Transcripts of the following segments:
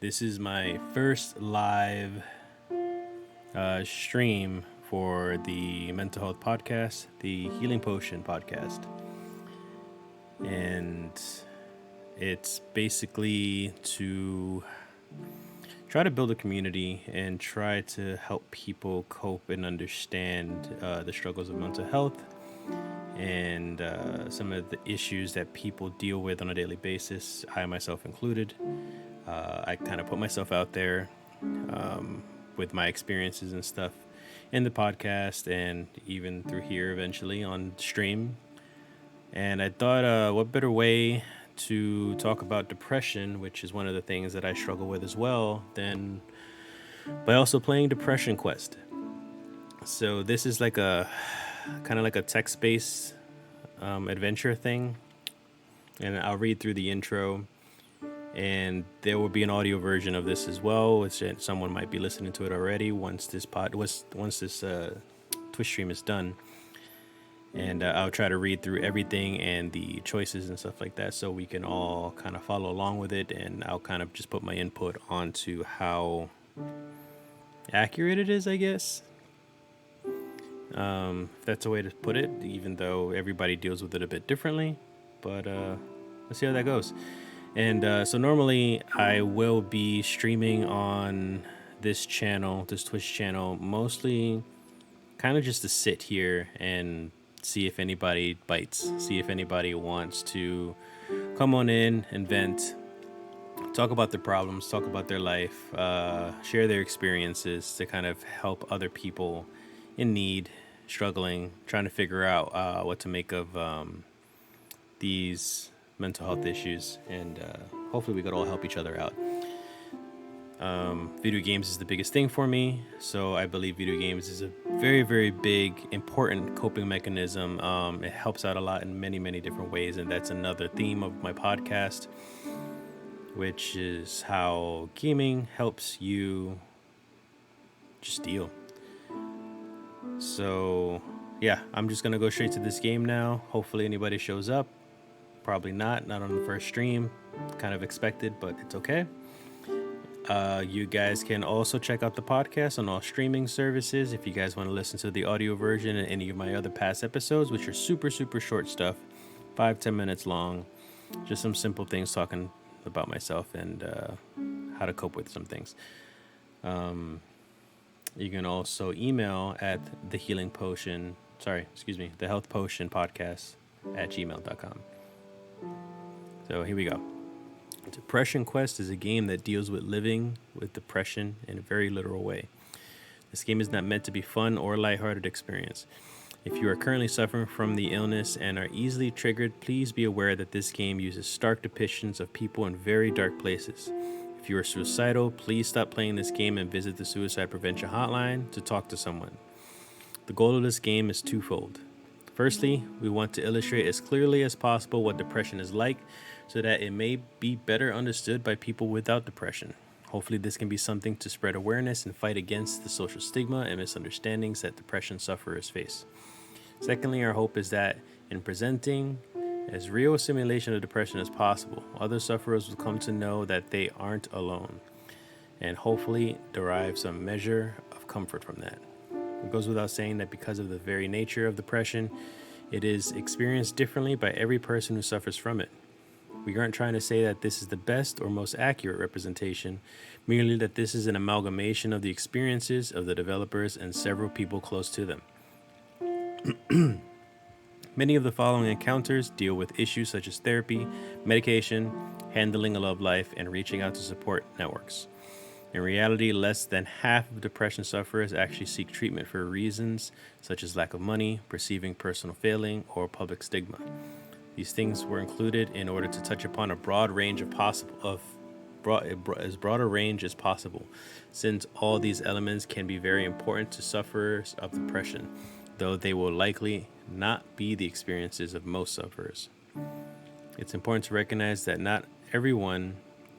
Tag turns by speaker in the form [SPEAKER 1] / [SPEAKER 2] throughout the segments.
[SPEAKER 1] This is my first live stream for the mental health podcast, the Healing Potion podcast. And it's basically to try to build a community and try to help people cope and understand the struggles of mental health and some of the issues that people deal with on a daily basis, I myself included. I kind of put myself out there with my experiences and stuff in the podcast and even through here eventually on stream. And I thought, what better way to talk about depression, which is one of the things that I struggle with as well, than by also playing Depression Quest. So this is like a kind of like a text-based adventure thing, and I'll read through the intro. And there will be an audio version of this as well, which someone might be listening to it already once this Twitch stream is done. And I'll try to read through everything and the choices and stuff like that, so we can all kind of follow along with it. And I'll kind of just put my input onto how accurate it is, I guess. If that's a way to put it, even though everybody deals with it a bit differently. But let's see how that goes. And so normally I will be streaming on this channel, this Twitch channel, mostly kind of just to sit here and see if anybody bites, see if anybody wants to come on in and vent, talk about their problems, talk about their life, share their experiences to kind of help other people in need, struggling, trying to figure out what to make of these mental health issues, and hopefully we could all help each other out. Video games is the biggest thing for me, so I believe video games is a very, very big, important coping mechanism. It helps out a lot in many, many different ways, and that's another theme of my podcast, which is how gaming helps you just deal. So yeah, I'm just gonna go straight to this game now. Hopefully anybody shows up. Probably not on the first stream. Kind of expected, but it's okay. You guys can also check out the podcast on all streaming services if you guys want to listen to the audio version and any of my other past episodes, which are super, super short stuff, 5-10 minutes long. Just some simple things talking about myself and how to cope with some things. You can also email at the health potion podcast at gmail.com. So here we go. Depression Quest is a game that deals with living with depression in a very literal way. This game is not meant to be fun or lighthearted experience. If you are currently suffering from the illness and are easily triggered, please be aware that this game uses stark depictions of people in very dark places. If you are suicidal, please stop playing this game and visit the suicide prevention hotline to talk to someone. The goal of this game is twofold. Firstly, we want to illustrate as clearly as possible what depression is like so that it may be better understood by people without depression. Hopefully this can be something to spread awareness and fight against the social stigma and misunderstandings that depression sufferers face. Secondly, our hope is that in presenting as real a simulation of depression as possible, other sufferers will come to know that they aren't alone and hopefully derive some measure of comfort from that. It goes without saying that because of the very nature of depression, it is experienced differently by every person who suffers from it. We aren't trying to say that this is the best or most accurate representation, merely that this is an amalgamation of the experiences of the developers and several people close to them. Many of the following encounters deal with issues such as therapy, medication, handling a love life, and reaching out to support networks. In reality, less than half of depression sufferers actually seek treatment for reasons such as lack of money, perceiving personal failing, or public stigma. These things were included in order to touch upon a broad range as broad a range as possible, since all these elements can be very important to sufferers of depression, though they will likely not be the experiences of most sufferers. It's important to recognize that not everyone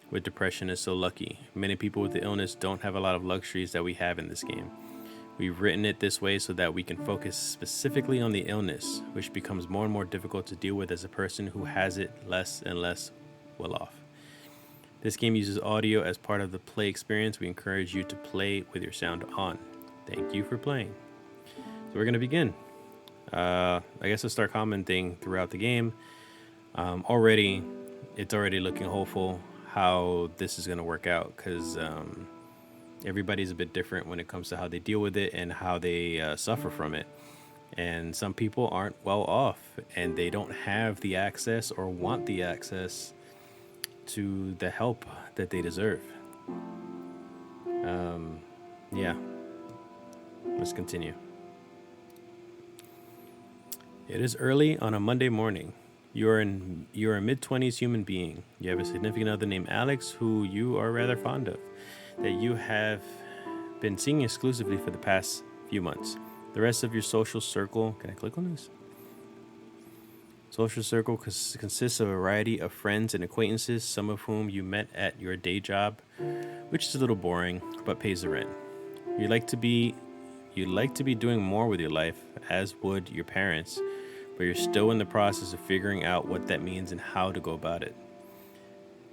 [SPEAKER 1] with depression is so lucky. Many people with the illness don't have a lot of luxuries that we have in this game. We've written it this way so that we can focus specifically on the illness, which becomes more and more difficult to deal with as a person who has it less and less well off. This game uses audio as part of the play experience. We encourage you to play with your sound on. Thank you for playing. So we're going to begin. I guess I'll start commenting throughout the game. It's already looking hopeful how this is going to work out, because everybody's a bit different when it comes to how they deal with it and how they suffer from it. And some people aren't well off, and they don't have the access or want the access to the help that they deserve. Yeah, let's continue. It is early on a Monday morning. You're a mid-20s human being. You have a significant other named Alex, who you are rather fond of, that you have been seeing exclusively for the past few months. The rest of your social circle, can I click on this? Social circle consists of a variety of friends and acquaintances, some of whom you met at your day job, which is a little boring, but pays the rent. You'd like to be doing more with your life, as would your parents, but you're still in the process of figuring out what that means and how to go about it.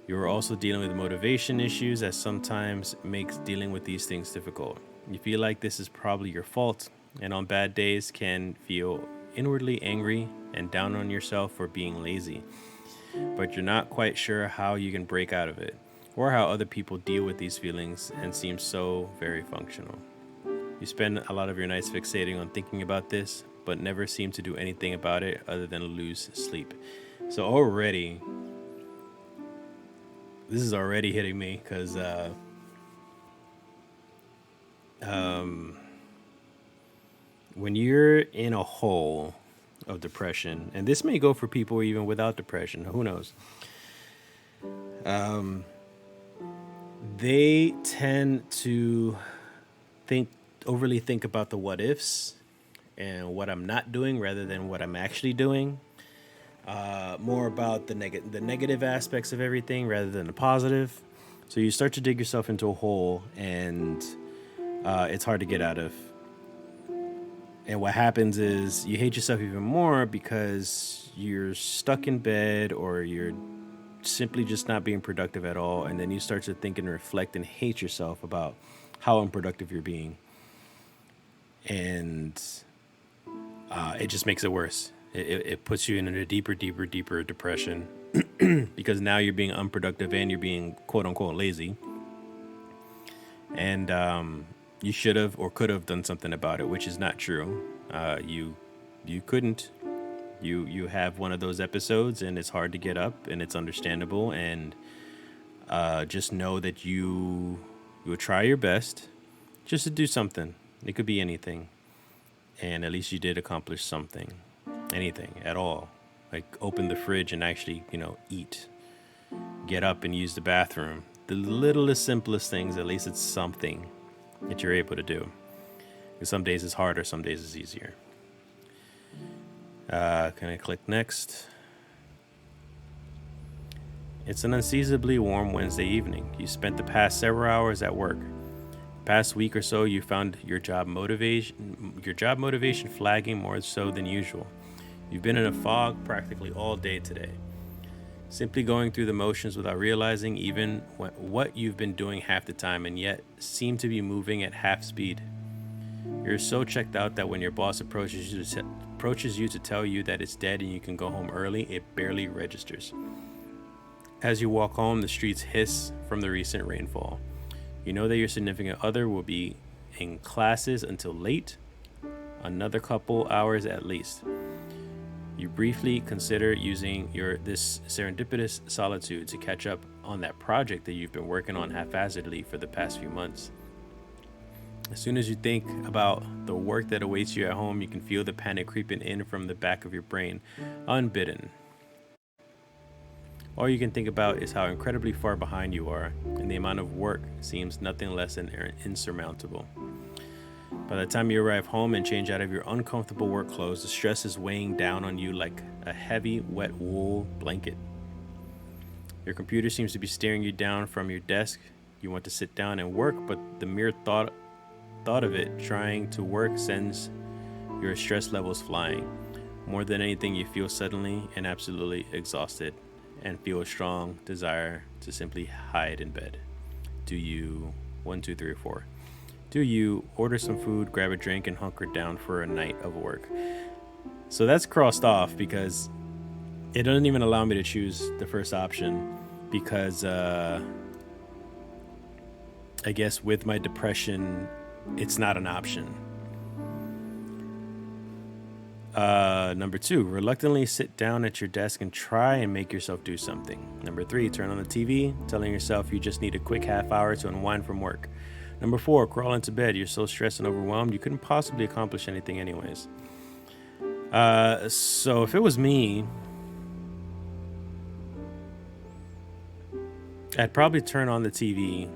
[SPEAKER 1] You are also dealing with motivation issues that sometimes makes dealing with these things difficult. You feel like this is probably your fault, and on bad days can feel inwardly angry and down on yourself for being lazy. But you're not quite sure how you can break out of it, or how other people deal with these feelings and seem so very functional. You spend a lot of your nights fixating on thinking about this, but never seem to do anything about it other than lose sleep. So already, this is already hitting me, because when you're in a hole of depression, and this may go for people even without depression, who knows? They tend to overly think about the what ifs and what I'm not doing rather than what I'm actually doing. More about the negative aspects of everything rather than the positive. So you start to dig yourself into a hole, and it's hard to get out of. And what happens is you hate yourself even more because you're stuck in bed, or you're simply just not being productive at all. And then you start to think and reflect and hate yourself about how unproductive you're being. And it just makes it worse. It puts you in a deeper depression because now you're being unproductive and you're being quote unquote lazy. And you should have or could have done something about it, which is not true. You couldn't. You have one of those episodes, and it's hard to get up, and it's understandable. And just know that you will try your best just to do something. It could be anything, and at least you did accomplish something. Anything at all, like open the fridge and actually, eat. Get up and use the bathroom. The littlest, simplest things. At least it's something that you're able to do. Because some days it's harder, some days it's easier. Can I click next? It's an unseasonably warm Wednesday evening. You spent the past several hours at work. Past week or so, you found your job motivation flagging more so than usual. You've been in a fog practically all day today, simply going through the motions without realizing even what you've been doing half the time, and yet seem to be moving at half speed. You're so checked out that when your boss approaches you to tell you that it's dead and you can go home early, it barely registers. As you walk home, the streets hiss from the recent rainfall. You know that your significant other will be in classes until late, another couple hours at least. You briefly consider using this serendipitous solitude to catch up on that project that you've been working on haphazardly for the past few months. As soon as you think about the work that awaits you at home, you can feel the panic creeping in from the back of your brain, unbidden. All you can think about is how incredibly far behind you are, and the amount of work seems nothing less than insurmountable. By the time you arrive home and change out of your uncomfortable work clothes, the stress is weighing down on you like a heavy, wet wool blanket. Your computer seems to be staring you down from your desk. You want to sit down and work, but the mere thought of it trying to work sends your stress levels flying. More than anything, you feel suddenly and absolutely exhausted and feel a strong desire to simply hide in bed? Do you, one, two, three, or four? Do you order some food, grab a drink, and hunker down for a night of work? So that's crossed off because it doesn't even allow me to choose the first option because I guess with my depression, it's not an option. Number two, reluctantly sit down at your desk and try and make yourself do something. Number three, turn on the TV, telling yourself you just need a quick half hour to unwind from work. Number four, crawl into bed. You're so stressed and overwhelmed, you couldn't possibly accomplish anything anyways. So if it was me, I'd probably turn on the TV,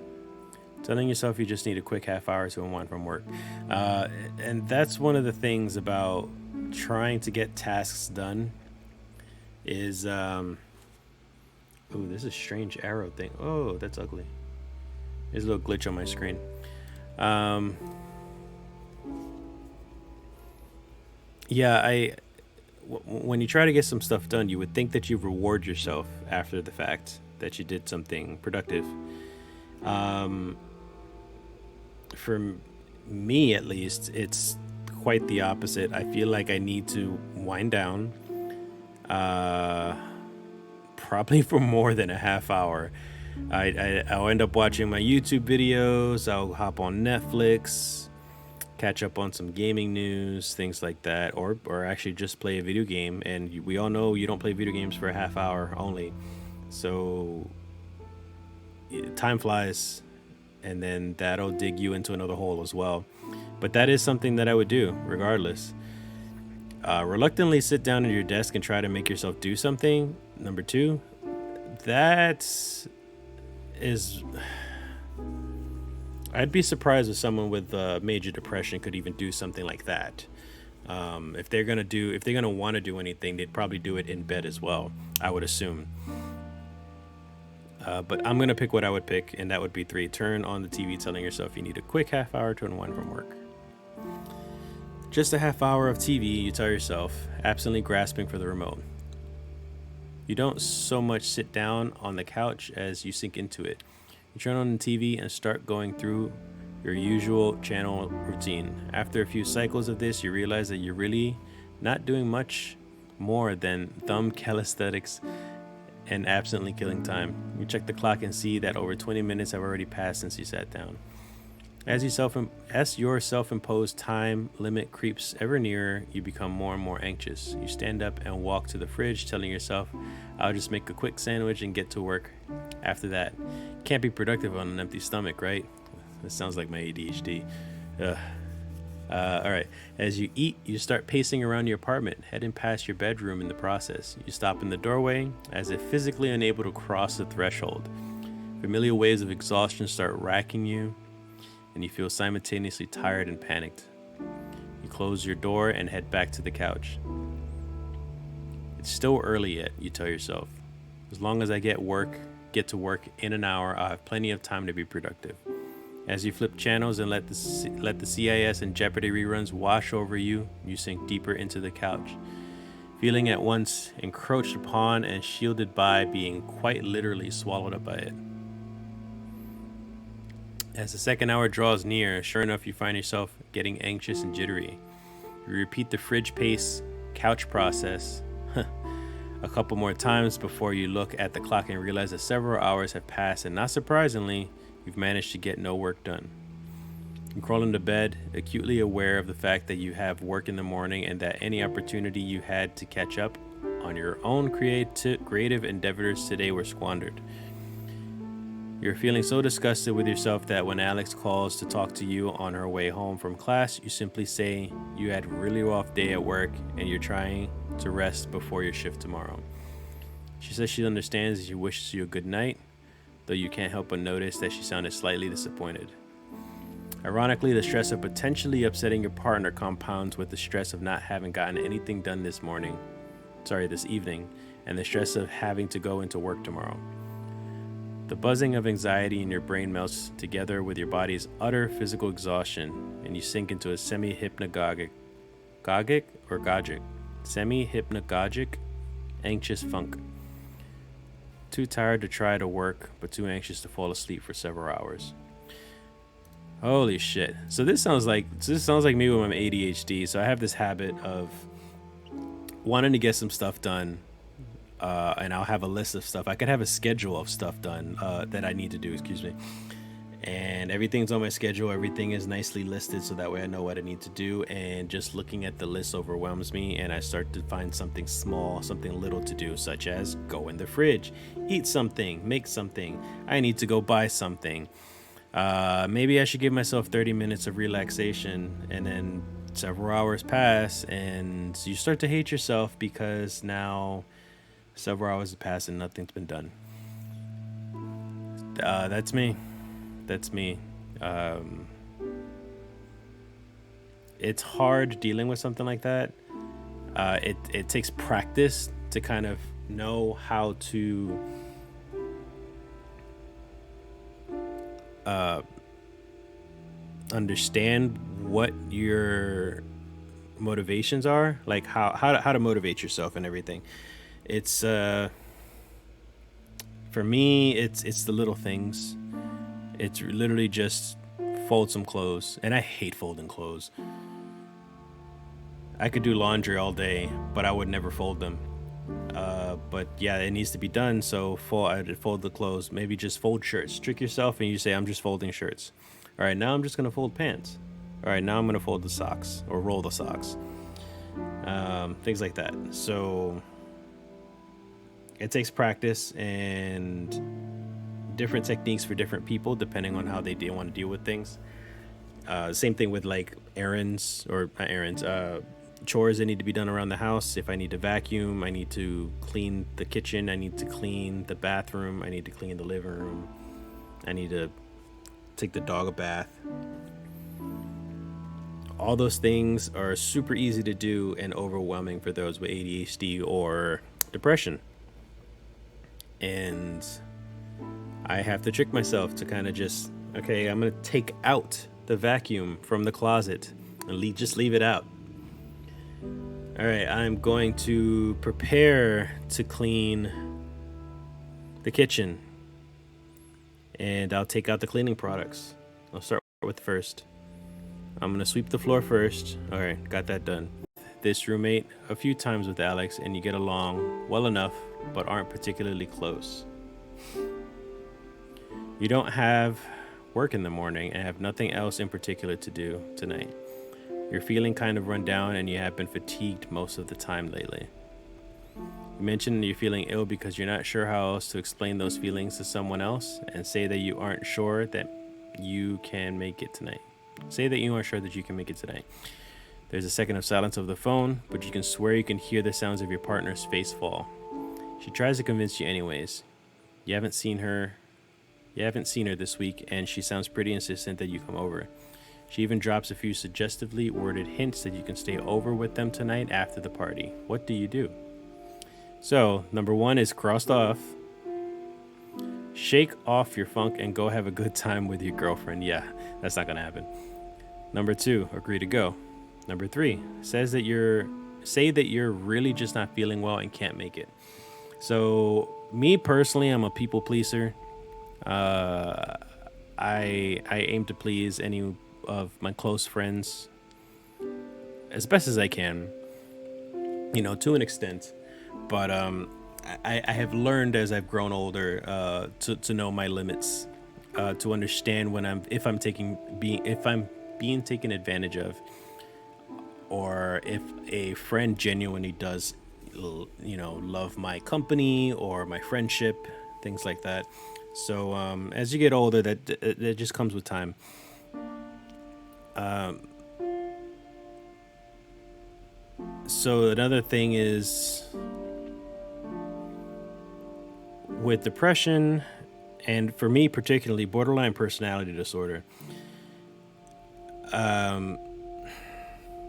[SPEAKER 1] telling yourself you just need a quick half hour to unwind from work. And that's one of the things about trying to get tasks done is, ooh, this is a strange arrow thing. Oh, that's ugly. There's a little glitch on my screen. When you try to get some stuff done, you would think that you reward yourself after the fact that you did something productive. For me, at least, it's quite the opposite. I feel like I need to wind down, probably for more than a half hour. I'll end up watching my YouTube videos. I'll hop on Netflix, catch up on some gaming news, things like that, or actually just play a video game. And we all know you don't play video games for a half hour only, so time flies, and then that'll dig you into another hole as well. But that is something that I would do regardless. Reluctantly sit down at your desk and try to make yourself do something. Number two, that is, I'd be surprised if someone with major depression could even do something like that. If they're gonna want to do anything, they'd probably do it in bed as well, I would assume. But I'm gonna pick what I would pick, and that would be three. Turn on the TV, telling yourself you need a quick half hour to unwind from work. Just a half hour of TV, you tell yourself, absently grasping for the remote. You don't so much sit down on the couch as you sink into it. You turn on the TV and start going through your usual channel routine. After a few cycles of this, you realize that you're really not doing much more than thumb calisthenics and absently killing time. You check the clock and see that over 20 minutes have already passed since you sat down. As your self-imposed time limit creeps ever nearer, you become more and more anxious. You stand up and walk to the fridge, telling yourself, I'll just make a quick sandwich and get to work after that. Can't be productive on an empty stomach, right? This sounds like my ADHD. All right. As you eat, you start pacing around your apartment, heading past your bedroom in the process. You stop in the doorway, as if physically unable to cross the threshold. Familiar waves of exhaustion start racking you, and you feel simultaneously tired and panicked. You close your door and head back to the couch. It's still early yet, you tell yourself. As long as I get to work in an hour, I'll have plenty of time to be productive. As you flip channels and let the CIS and Jeopardy reruns wash over you, you sink deeper into the couch, feeling at once encroached upon and shielded by being quite literally swallowed up by it. As the second hour draws near, sure enough, you find yourself getting anxious and jittery. You repeat the fridge pace couch process a couple more times before you look at the clock and realize that several hours have passed, and not surprisingly, you've managed to get no work done. You crawl into bed, acutely aware of the fact that you have work in the morning and that any opportunity you had to catch up on your own creative endeavors today were squandered. You're feeling so disgusted with yourself that when Alex calls to talk to you on her way home from class, you simply say you had a really rough day at work and you're trying to rest before your shift tomorrow. She says she understands and she wishes you a good night, though you can't help but notice that she sounded slightly disappointed. Ironically, the stress of potentially upsetting your partner compounds with the stress of not having gotten anything done this evening, and the stress of having to go into work tomorrow. The buzzing of anxiety in your brain melts together with your body's utter physical exhaustion, and you sink into a semi-hypnagogic anxious funk. Too tired to try to work, but too anxious to fall asleep for several hours. Holy shit. So this sounds like me with my ADHD. So I have this habit of wanting to get some stuff done, and I'll have a list of stuff. I could have a schedule of stuff done that I need to do, excuse me. And everything's on my schedule. Everything is nicely listed so that way I know what I need to do. And just looking at the list overwhelms me, and I start to find something small, something little to do, such as go in the fridge, eat something, make something. I need to go buy something. Maybe I should give myself 30 minutes of relaxation, and then several hours pass and you start to hate yourself because now several hours have passed and nothing's been done. That's me. That's me. It's hard dealing with something like that. It takes practice to kind of know how to understand what your motivations are, like how to motivate yourself and everything. It's for me, it's the little things. It's literally just fold some clothes, and I hate folding clothes. I could do laundry all day, but I would never fold them. But yeah, it needs to be done. So I'd fold the clothes. Maybe just fold shirts. Trick yourself, and you say, "I'm just folding shirts." All right, now I'm just gonna fold pants. All right, now I'm gonna fold the socks or roll the socks. Things like that. So it takes practice and different techniques for different people, depending on how they want to deal with things. Same thing with like errands or not errands. Chores that need to be done around the house. If I need to vacuum, I need to clean the kitchen, I need to clean the bathroom, I need to clean the living room, I need to take the dog a bath. All those things are super easy to do and overwhelming for those with ADHD or depression. And I have to trick myself to kind of just, okay, I'm going to take out the vacuum from the closet and just leave it out. All right, I'm going to prepare to clean the kitchen, and I'll take out the cleaning products. I'll start with first. I'm going to sweep the floor first. All right, got that done. This roommate a few times with Alex, and you get along well enough, but aren't particularly close. You don't have work in the morning and have nothing else in particular to do tonight. You're feeling kind of run down and you have been fatigued most of the time lately. You mentioned you're feeling ill because you're not sure how else to explain those feelings to someone else, and say that you aren't sure that you can make it tonight. Say that you aren't sure that you can make it tonight. There's a second of silence of the phone, but you can swear you can hear the sounds of your partner's face fall. She tries to convince you anyways. You haven't seen her this week, and she sounds pretty insistent that you come over. She even drops a few suggestively worded hints that you can stay over with them tonight after the party. What do you do? So, number 1 is crossed off. Shake off your funk and go have a good time with your girlfriend. Yeah, that's not gonna happen. Number 2, agree to go. Number 3, say that you're really just not feeling well and can't make it. So, me personally, I'm a people pleaser. I aim to please any of my close friends as best as I can, to an extent. But I have learned as I've grown older to know my limits, to understand if I'm being taken advantage of, or if a friend genuinely does, love my company or my friendship, things like that. So as you get older, that just comes with time. So another thing is with depression, and for me particularly, borderline personality disorder.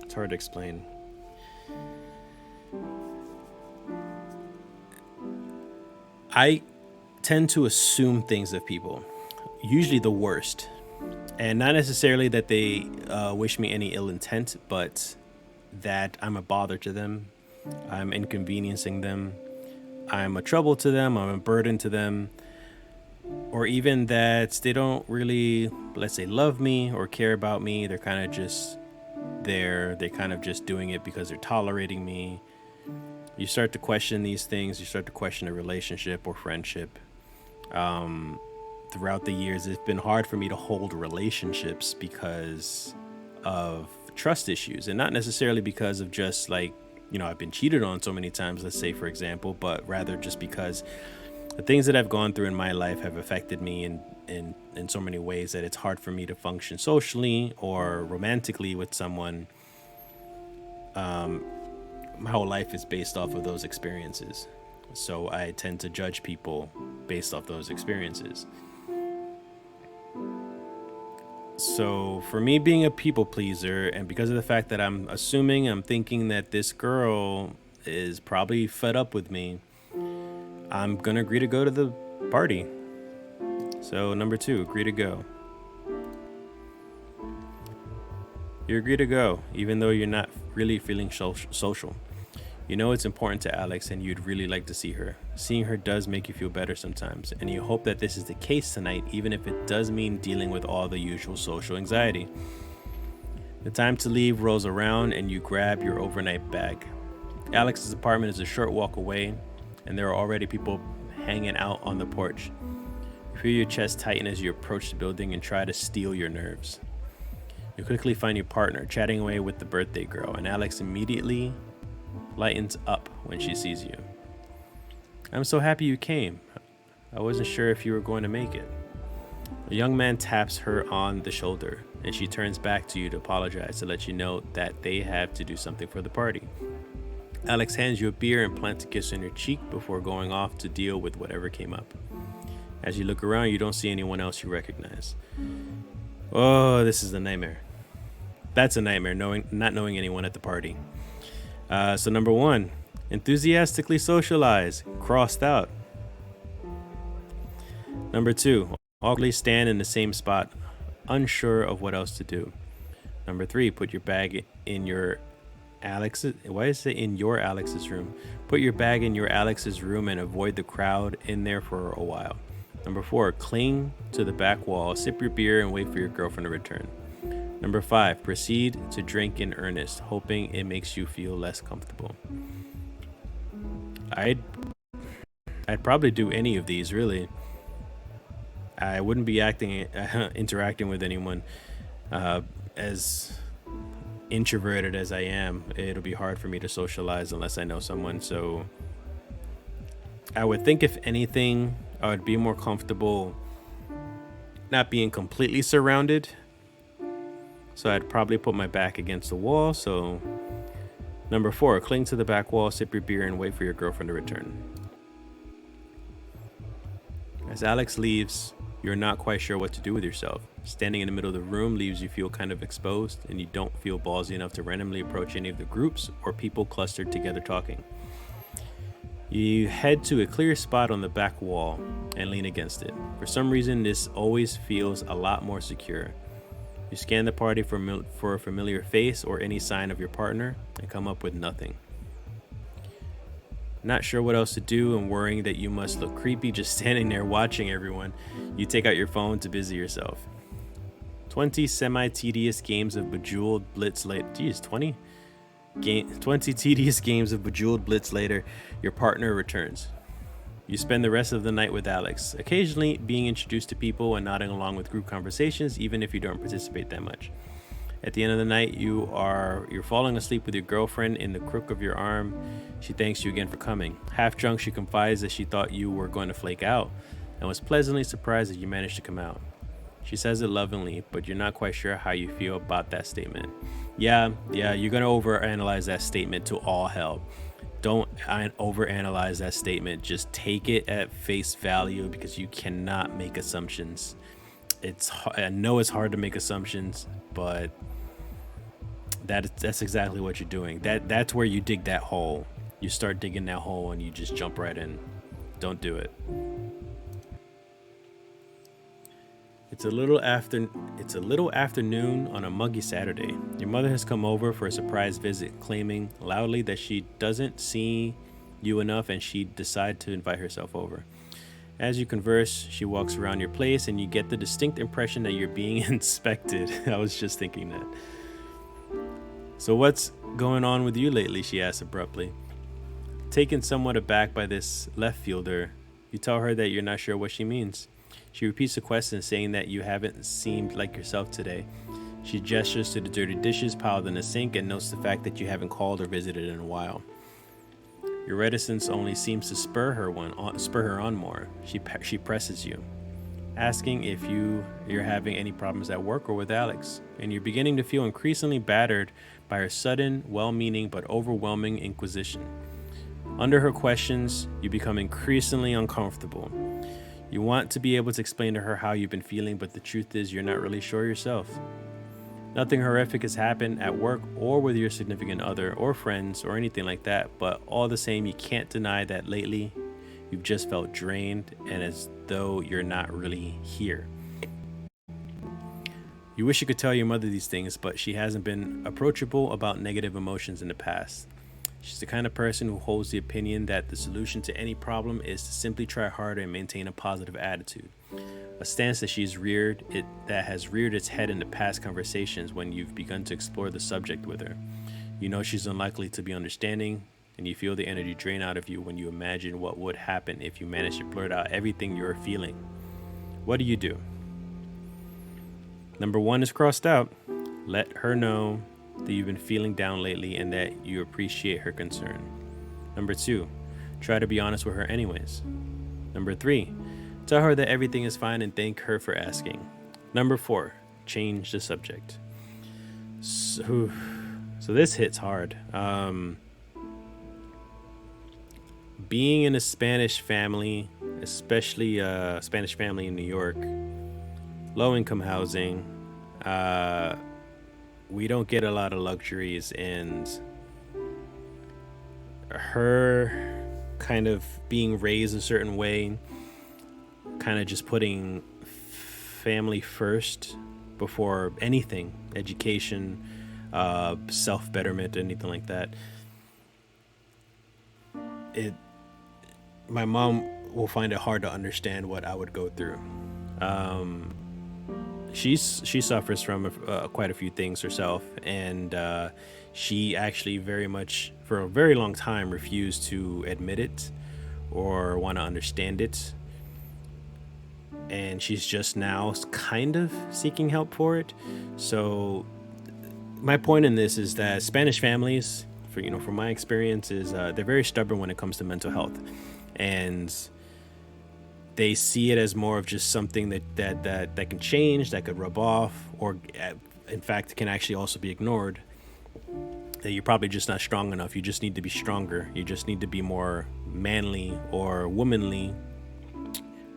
[SPEAKER 1] It's hard to explain. I tend to assume things of people, usually the worst, and not necessarily that they wish me any ill intent, but that I'm a bother to them, I'm inconveniencing them, I'm a trouble to them, I'm a burden to them, or even that they don't really, let's say, love me or care about me. They're kind of just there. They're kind of just doing it because they're tolerating me. You start to question these things. You start to question a relationship or friendship. Throughout the years, it's been hard for me to hold relationships because of trust issues, and not necessarily because of just like, I've been cheated on so many times, let's say, for example, but rather just because the things that I've gone through in my life have affected me in so many ways that it's hard for me to function socially or romantically with someone. My whole life is based off of those experiences. So I tend to judge people based off those experiences. So for me being a people pleaser, and because of the fact that I'm thinking that this girl is probably fed up with me, I'm going to agree to go to the party. So number 2, agree to go. You agree to go, even though you're not really feeling social. You know it's important to Alex and you'd really like to see her. Seeing her does make you feel better sometimes, and you hope that this is the case tonight, even if it does mean dealing with all the usual social anxiety. The time to leave rolls around and you grab your overnight bag. Alex's apartment is a short walk away, and there are already people hanging out on the porch. You feel your chest tighten as you approach the building and try to steel your nerves. You quickly find your partner chatting away with the birthday girl, and Alex immediately lightens up when she sees you. I'm so happy you came. I wasn't sure if you were going to make it. A young man taps her on the shoulder, and she turns back to you to apologize, to let you know that they have to do something for the party. Alex hands you a beer and plants a kiss on your cheek before going off to deal with whatever came up. As you look around, you don't see anyone else you recognize. Oh, this is a nightmare. That's a nightmare, not knowing anyone at the party. So number 1, enthusiastically socialize, crossed out. Number 2, awkwardly stand in the same spot, unsure of what else to do. Number 3, put your bag in your Alex's. Why is it in your Alex's room? Put your bag in your Alex's room and avoid the crowd in there for a while. Number 4, cling to the back wall, sip your beer, and wait for your girlfriend to return. Number 5, proceed to drink in earnest, hoping it makes you feel less comfortable. I'd probably do any of these, really. I wouldn't be interacting with anyone. As introverted as I am, it'll be hard for me to socialize unless I know someone. So I would think, if anything, I would be more comfortable not being completely surrounded. So I'd probably put my back against the wall. So number 4, cling to the back wall, sip your beer, and wait for your girlfriend to return. As Alex leaves, you're not quite sure what to do with yourself. Standing in the middle of the room leaves you feel kind of exposed, and you don't feel ballsy enough to randomly approach any of the groups or people clustered together talking. You head to a clear spot on the back wall and lean against it. For some reason, this always feels a lot more secure. You scan the party for a familiar face or any sign of your partner and come up with nothing. Not sure what else to do and worrying that you must look creepy just standing there watching everyone, you take out your phone to busy yourself. 20 semi-tedious games of Bejeweled Blitz later. 20 tedious games of Bejeweled Blitz later, your partner returns. You spend the rest of the night with Alex, occasionally being introduced to people and nodding along with group conversations, even if you don't participate that much. At the end of the night, you're falling asleep with your girlfriend in the crook of your arm. She thanks you again for coming. Half drunk, she confides that she thought you were going to flake out and was pleasantly surprised that you managed to come out. She says it lovingly, but you're not quite sure how you feel about that statement. Yeah, you're going to overanalyze that statement to all hell. Don't overanalyze that statement. Just take it at face value, because you cannot make assumptions. I know it's hard to make assumptions, but that's exactly what you're doing. That's where you dig that hole. You start digging that hole and you just jump right in. Don't do it. It's a little afternoon on a muggy Saturday. Your mother has come over for a surprise visit, claiming loudly that she doesn't see you enough, and she'd decide to invite herself over. As you converse, she walks around your place, and you get the distinct impression that you're being inspected. I was just thinking that. So, what's going on with you lately? She asks abruptly. Taken somewhat aback by this left fielder, you tell her that you're not sure what she means. She repeats the question, saying that you haven't seemed like yourself today. She gestures to the dirty dishes piled in the sink and notes the fact that you haven't called or visited in a while. Your reticence only seems to spur her on more. She presses you, asking if you're having any problems at work or with Alex, and you're beginning to feel increasingly battered by her sudden, well-meaning but overwhelming inquisition. Under her questions, you become increasingly uncomfortable. You want to be able to explain to her how you've been feeling, but the truth is you're not really sure yourself. Nothing horrific has happened at work or with your significant other or friends or anything like that, but all the same, you can't deny that lately you've just felt drained and as though you're not really here. You wish you could tell your mother these things, but she hasn't been approachable about negative emotions in the past. She's the kind of person who holds the opinion that the solution to any problem is to simply try harder and maintain a positive attitude. A stance that that has reared its head in the past conversations when you've begun to explore the subject with her. You know she's unlikely to be understanding, and you feel the energy drain out of you when you imagine what would happen if you managed to blurt out everything you're feeling. What do you do? Number 1 is crossed out. Let her know that you've been feeling down lately and that you appreciate her concern. Number 2, try to be honest with her anyways. Number 3, tell her that everything is fine and thank her for asking. Number 4, change the subject. So this hits hard. Being in a Spanish family, especially a Spanish family in New York, low-income housing, we don't get a lot of luxuries, and her kind of being raised a certain way, kind of just putting family first before anything, education, self-betterment, anything like that. My mom will find it hard to understand what I would go through. She suffers from quite a few things herself, and she actually very much, for a very long time, refused to admit it or want to understand it. And she's just now kind of seeking help for it. So my point in this is that Spanish families, from my experience, is they're very stubborn when it comes to mental health, and they see it as more of just something that can change, that could rub off, or in fact can actually also be ignored. That you're probably just not strong enough. You just need to be stronger. You just need to be more manly or womanly,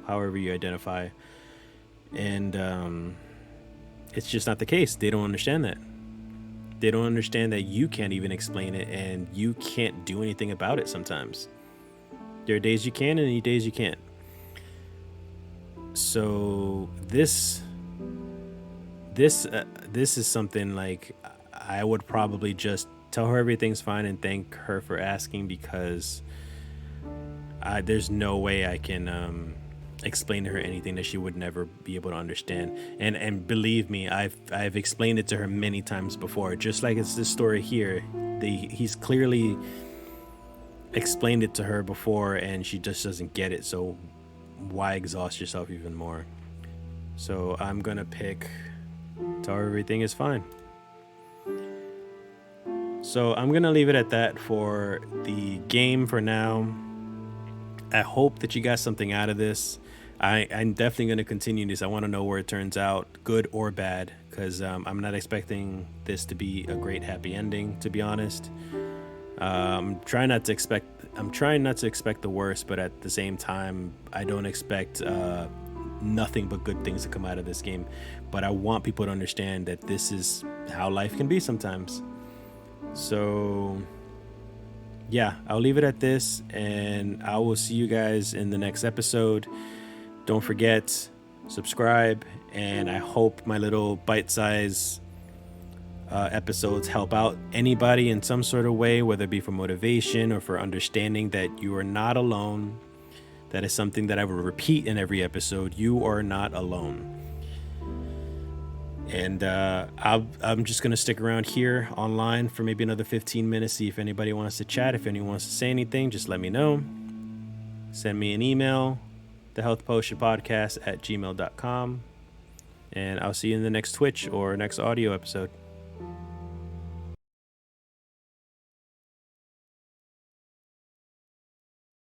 [SPEAKER 1] however you identify. And it's just not the case. They don't understand that. They don't understand that you can't even explain it, and you can't do anything about it sometimes. There are days you can and days you can't. So this is something like I would probably just tell her everything's fine and thank her for asking, because there's no way I can explain to her anything that she would never be able to understand. And believe me, I've explained it to her many times before. Just like it's this story here, he's clearly explained it to her before, and she just doesn't get it. So why exhaust yourself even more? So I'm gonna pick tell her everything is fine. So I'm gonna leave it at that for the game for now. I hope that you got something out of this. I'm definitely going to continue this. I want to know where it turns out, good or bad, because I'm not expecting this to be a great happy ending, to be honest. I'm trying not to expect the worst, but at the same time, I don't expect nothing but good things to come out of this game. But I want people to understand that this is how life can be sometimes. So yeah, I'll leave it at this, and I will see you guys in the next episode. Don't forget, subscribe, and I hope my little bite-size episodes help out anybody in some sort of way, whether it be for motivation or for understanding that you are not alone. That is something that I will repeat in every episode. You are not alone. And I'm just going to stick around here online for maybe another 15 minutes, see if anybody wants to chat. If anyone wants to say anything, just let me know. Send me an email, thehealthpotionpodcast@gmail.com. And I'll see you in the next Twitch or next audio episode.